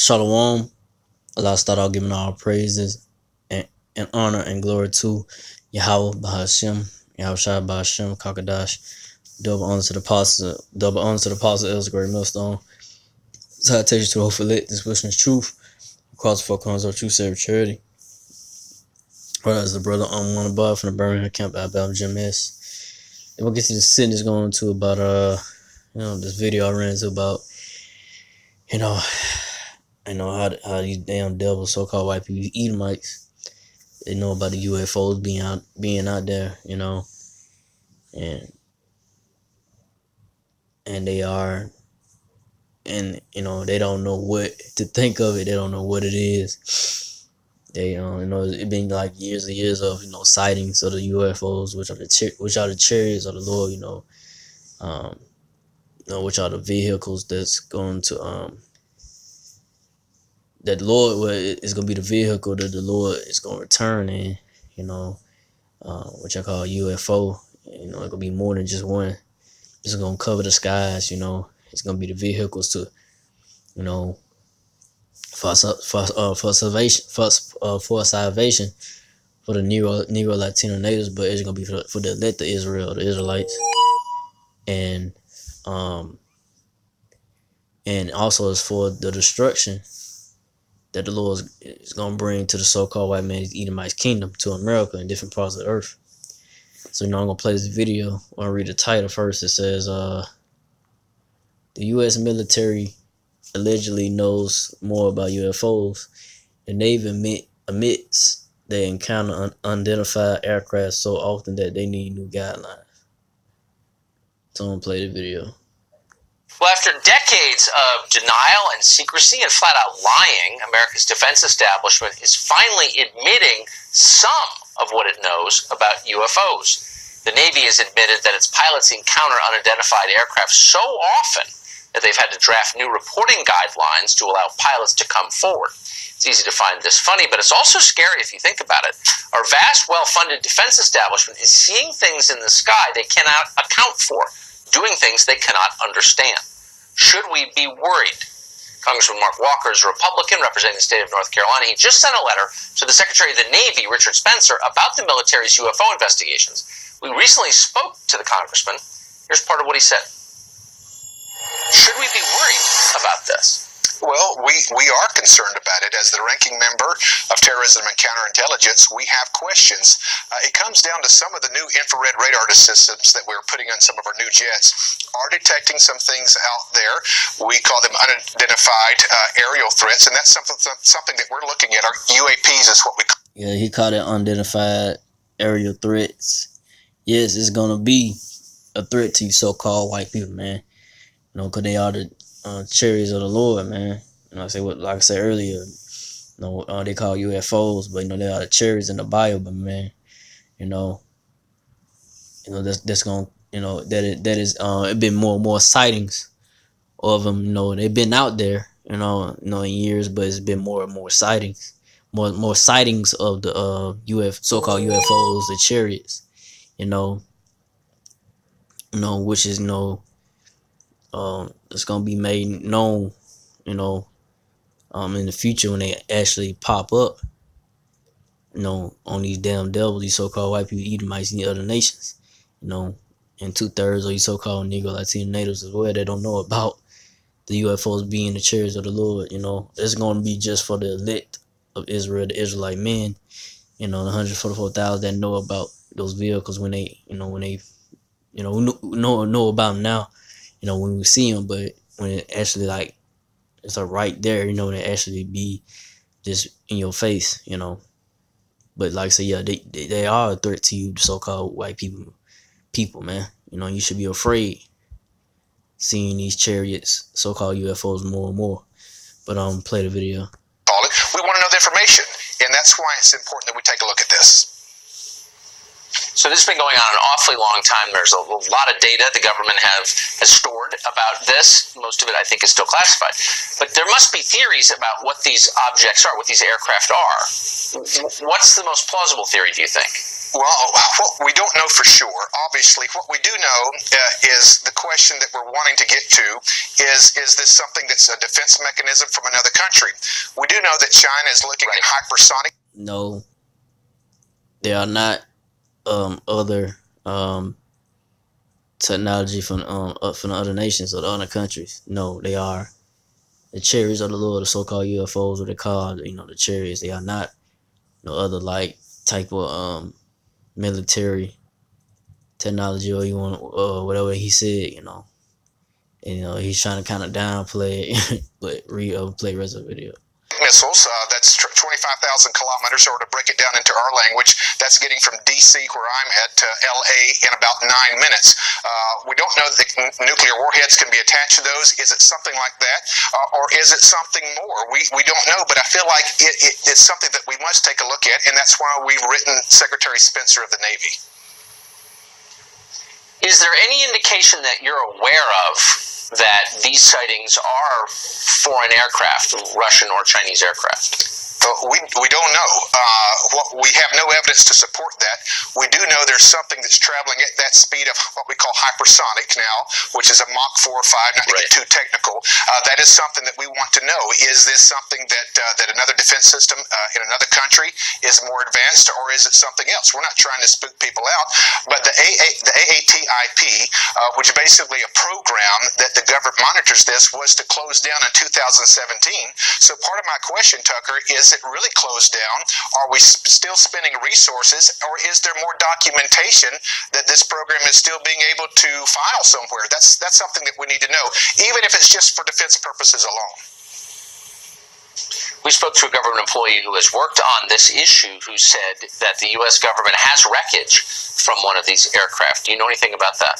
Shalom. Allah start out giving all praises and honor and glory to Yahweh Bahashem, Yahweh Shai Bahashem, Kakadash. Double honor to the apostle, El Great Millstone. Salutation to the hopeful lit, this wishing is truth. Across the four corners of true Savior charity. Whereas the brother on one above from the Birmingham camp Alabama Jim S. And we'll get to the sentence going to about this video I ran into about how these damn devils, so-called white people, Edomites, they know about the UFOs being out there, and they are, and they don't know what to think of it. They don't know what it is. They it been like years and years of sightings of the UFOs, which are the chariots of the Lord, which are the vehicles that's going to that the Lord is going to be the vehicle that the Lord is going to return in, which I call UFO. It's going to be more than just one. It's going to cover the skies, It's going to be the vehicles to, for salvation, for salvation for the Negro Latino natives, but it's going to be for the elect of Israel, the Israelites. And also it's for the destruction that the Lord is going to bring to the so-called white man's Edomite kingdom, to America and different parts of the earth. So, I'm going to play this video. I'm going to read the title first. It says, the U.S. military allegedly knows more about UFOs. The Navy admits they encounter unidentified aircraft so often that they need new guidelines. So, I'm going to play the video. Well, after decades of denial and secrecy and flat-out lying, America's defense establishment is finally admitting some of what it knows about UFOs. The Navy has admitted that its pilots encounter unidentified aircraft so often that they've had to draft new reporting guidelines to allow pilots to come forward. It's easy to find this funny, but it's also scary if you think about it. Our vast, well-funded defense establishment is seeing things in the sky they cannot account for, doing things they cannot understand. Should we be worried? Congressman Mark Walker is a Republican representing the state of North Carolina. He just sent a letter to the Secretary of the Navy, Richard Spencer, about the military's UFO investigations. We recently spoke to the congressman. Here's part of what he said. Should we be worried about this? Well, we are concerned about it. As the ranking member of Terrorism and Counterintelligence, we have questions. It comes down to some of the new infrared radar systems that we're putting on some of our new jets are detecting some things out there. We call them unidentified aerial threats, and that's something that we're looking at. Our UAPs is what we call. Yeah, he called it unidentified aerial threats. Yes, it's going to be a threat to you so-called white people, man. Because they are the chariots of the Lord, man. Like I said earlier, they call UFOs, but they are the chariots in the Bible, man. That's gonna, that is it been more and more sightings of them. They've been out there, in years, but it's been more and more sightings, more sightings of the so-called UFOs, the chariots, which is it's gonna be made known, in the future when they actually pop up, on these damn devils, these so-called white people, Edomites, and the other nations, and 2/3 of these so-called Negro Latino natives as well. They don't know about the UFOs being the chariots of the Lord. It's gonna be just for the elect of Israel, the Israelite men, the 144,000 that know about those vehicles when they, know about them now. When we see them, but when it actually it's right there, they actually be just in your face, But like I said, yeah, they are a threat to you, so-called white people, man. You should be afraid seeing these chariots, so-called UFOs, more and more. But play the video. We want to know the information, and that's why it's important that we take a look at this. So this has been going on an awfully long time. There's a lot of data the government has stored about this. Most of it, I think, is still classified. But there must be theories about what these objects are, what these aircraft are. What's the most plausible theory, do you think? Well, what we don't know for sure. Obviously, what we do know is the question that we're wanting to get to is this something that's a defense mechanism from another country? We do know that China is looking at hypersonic. No, they are not other technology from the other nations or the other countries. No, they are the chariots of the Lord, the so-called UFOs, what they call, the chariots. They are not no other like type of military technology, or you want whatever he said, and he's trying to kind of downplay it, but play rest of the video. Missiles, that's 25,000 kilometers, or to break it down into our language, that's getting from DC, where I'm at, to LA in about 9 minutes. We don't know that the nuclear warheads can be attached to those. Is it something like that, or is it something more? We don't know, but I feel like it's something that we must take a look at, and that's why we've written Secretary Spencer of the Navy. Is there any indication that you're aware of that these sightings are foreign aircraft, Russian or Chinese aircraft? We don't know. We have no evidence to support that. We do know there's something that's traveling at that speed of what we call hypersonic now, which is a Mach 4 or 5, not to get too technical. That is something that we want to know. Is this something that another defense system in another country is more advanced, or is it something else? We're not trying to spook people out, but the AATIP, which is basically a program that the government monitors this, was to close down in 2017. So part of my question, Tucker, is it really closed down? Are we still spending resources, or is there more documentation that this program is still being able to file somewhere? That's something that we need to know, even if it's just for defense purposes alone. We spoke to a government employee who has worked on this issue, who said that the U.S. government has wreckage from one of these aircraft. Do you know anything about that?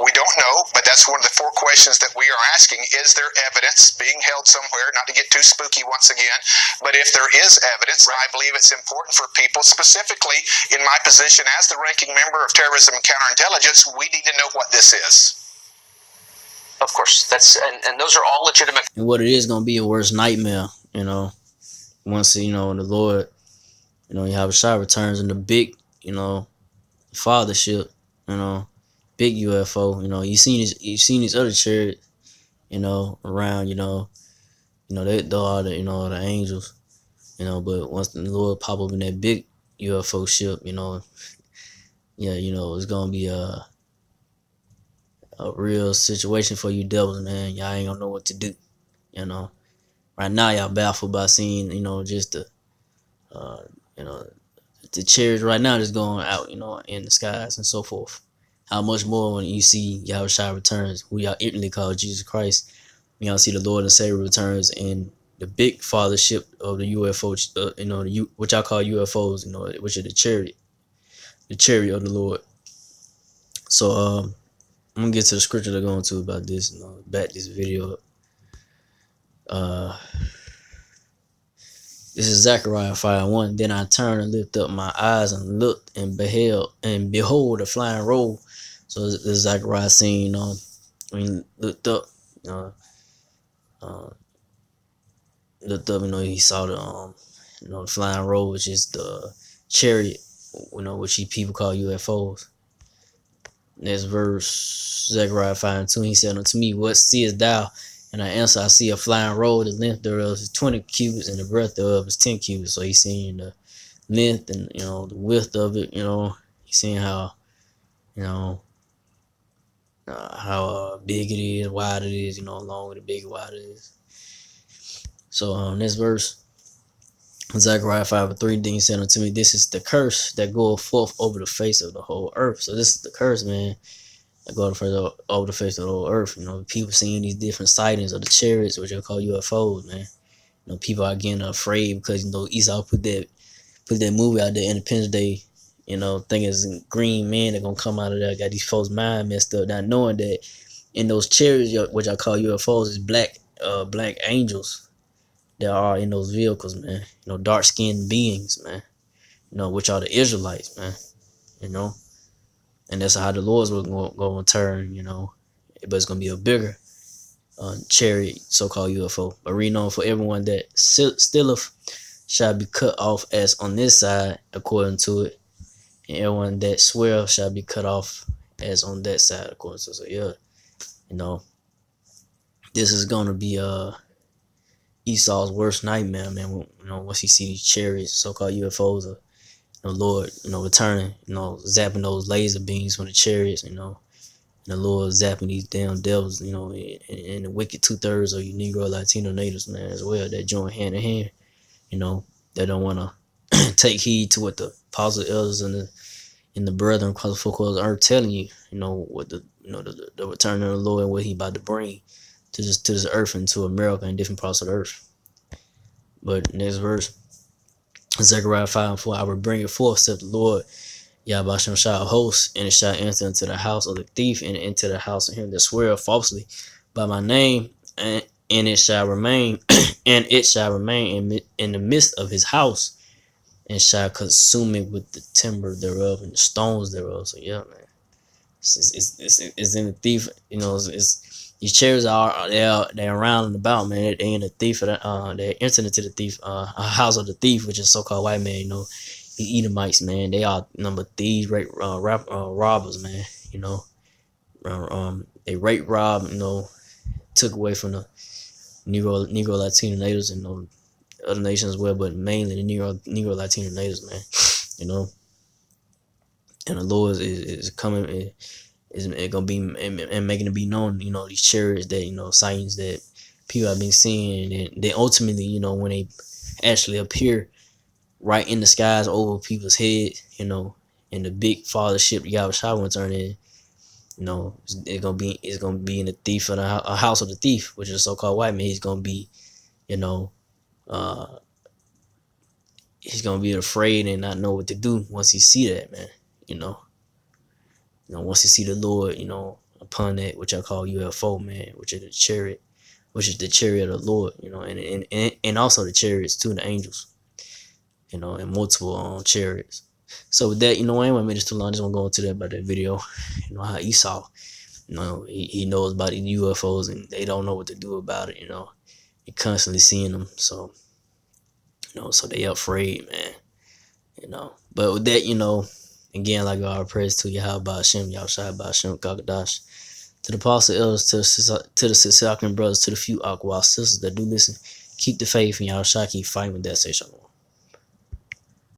We don't know, but that's one of the 4 questions that we are asking. Is there evidence being held somewhere? Not to get too spooky once again, but if there is evidence, I believe it's important for people, specifically in my position as the ranking member of terrorism and counterintelligence, we need to know what this is. Of course, and those are all legitimate. And what it is going to be a worst nightmare, once, the Lord, Yahushua returns in the big, fathership, big UFO, you've seen these other chariots, around, they are the angels, but once the Lord pop up in that big UFO ship, it's gonna be a real situation for you devils, man. Y'all ain't gonna know what to do, Right now, y'all baffled by seeing, just the chariots right now just going out, in the skies and so forth. How much more when you see Yahushua returns, who y'all ignorantly call Jesus Christ, when y'all see the Lord and Savior returns in the big fathership of the UFO, which I call UFOs, which are the chariot of the Lord. So I'm gonna get to the scripture they're going to about this, back this video up. This is Zechariah 5:1. Then I turned and lifted up my eyes and looked and behold a flying roll. So this is Zechariah scene, when he looked up, he saw the flying roll, which is the chariot, which people call UFOs. Next verse, Zechariah 5:2. He said unto me, what seest thou? And I answer, I see a flying roll. The length thereof is 20 cubits, and the breadth thereof is 10 cubits. So he's seeing the length and the width of it. He's seeing how how big it is, wide it is. Long with it, big, wide it is. So this verse, Zechariah 5:3. Then he said unto me, this is the curse that goeth forth over the face of the whole earth. So this is the curse, man. Go over the face of the whole earth. People seeing these different sightings of the chariots, which are called UFOs, man. People are getting afraid because Esau put that movie out there, Independence Day. Thinking it's green men that gonna come out of there. Got these folks' mind messed up, not knowing that in those chariots, which I call UFOs, is black angels that are in those vehicles, man. Dark skinned beings, man. Which are the Israelites, man. And that's how the Lord's going to turn, but it's going to be a bigger chariot, so-called UFO. But read on, for everyone that stilleth shall be cut off as on this side, according to it. and everyone that swear shall be cut off as on that side, according to. So yeah, you know, this is gonna be Esau's worst nightmare, man. You know, once he see these chariots, so-called UFOs, or the Lord, you know, returning, you know, zapping those laser beams from the chariots, you know, and the Lord zapping these damn devils, you know, and the wicked 2/3 of you Negro Latino natives, man, as well, that join hand in hand, you know, they don't want to take heed to what the apostle elders and the brethren across the four corners are telling you, you know, what the return of the Lord and what he about to bring to this earth and to America and different parts of the earth. But next verse, Zechariah 5:4, I will bring it forth, said the Lord, Yahweh shall host, and it shall enter into the house of the thief, and into the house of him that sweareth falsely by my name, and it shall remain, and it shall remain in the midst of his house, and shall consume it with the timber thereof and the stones thereof. So yeah, man, it's in the thief. You know, it's these chairs they're around and about, man. They in the thief. They're entering into the thief, a house of the thief, which is so-called white man. You know, the Edomites, man. They are number thieves, robbers, man. You know, they rape, rob. You know, took away from the Negro Latino natives and, you know, other nations as well, but mainly the Negro Latino natives, man. You know, and the Lord is coming, is gonna be and making it be known. You know, these chariots that, you know, sightings that people have been seeing, and then ultimately, you know, when they actually appear right in the skies over people's heads, you know, and the big father ship Yahweh will turn in. You know, it's gonna be in the thief of a house of the thief, which is a so-called white man. He's gonna be, you know, he's gonna be afraid and not know what to do once he see that, man. You know, once he see the Lord, you know, upon that, which I call UFO, man, which is the chariot, which is the chariot of the Lord, you know, and also the chariots too, the angels, you know, and multiple chariots. So with that, you know, I ain't want to make this too long. I just want to go into that about that video, you know, how Esau, you know, he knows about the UFOs and they don't know what to do about it, you know, he constantly seeing them, so, you know, so they afraid, man, you know. But with that, you know, again, like our praise to Yahweh Hashem, Yahshua Hashem, Gagadash, to the apostle elders, to the Sisakan brothers, to the few Aqua sisters that do listen, keep the faith, and Yahshua keep fighting with that. Say shalom.